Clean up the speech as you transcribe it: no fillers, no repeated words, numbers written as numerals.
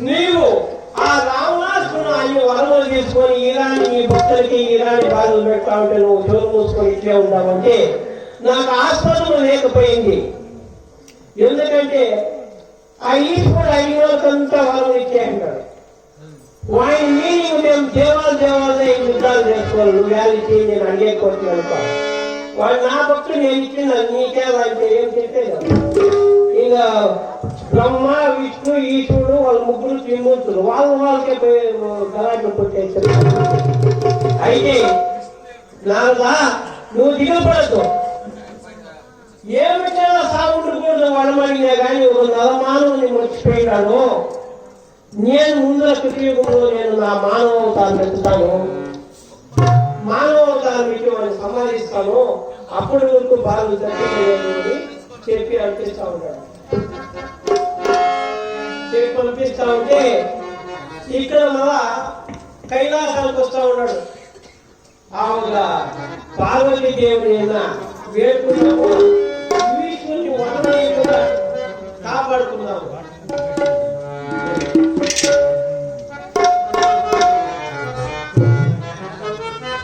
నీవు ఆ రావణాసును అన్ని వరములు తీసుకొని ఈరాని నీ భక్తులకి ఈరాని బాధలు పెడతా ఉంటే నువ్వు చోరు మూసుకొని ఇట్లే ఉందామంటే నాకు ఆస్పదం లేకపోయింది. ఎందుకంటే ఆ ఈశ్వరుడు అయిన వాళ్ళకంతా వరం ఇచ్చే అంటాడు. వాడి మీనింగ్ మేము దేవాలయ యుద్ధాలు చేసుకోవాలి, నువ్వు వేళకి నేను అడిగే కొట్టి అనుకో. వాడు నా భక్తులు నేను ఇచ్చిన నీకే వాళ్ళకి ఏం చెప్పేది. ఇక బ్రహ్మ విష్ణు ఈశ్వరుడు వాళ్ళ ముగ్గురు త్రిమూర్తులు వాళ్ళకే గలాట్లు కొట్టేశారు. అయితే నాలుగా నువ్వు దిగపడద్దు, ఏమిటో సాగుండకూడదు వడమడినా కానీ ఒక నలమానవుని మర్చిపోయినాను. నేను ముందర కృతయుగంలో నేను నా మానవతాన్ని పెంచుతాను, మానవతాన్ని పెట్టి వాడిని సమాధిస్తాను, అప్పటి వరకు బాధలు తగ్గిపోయేది చెప్పి అనిపిస్తా ఉంటాడు. చెప్పి పంపిస్తా ఉంటే ఇక్కడ మళ్ళా కైలాసానికి వస్తా ఉన్నాడు. ఆవుగా పార్వతీ దేవుని వేడుకున్నాము, విష్ణుని వరమని కూడా కాపాడుకున్నాము.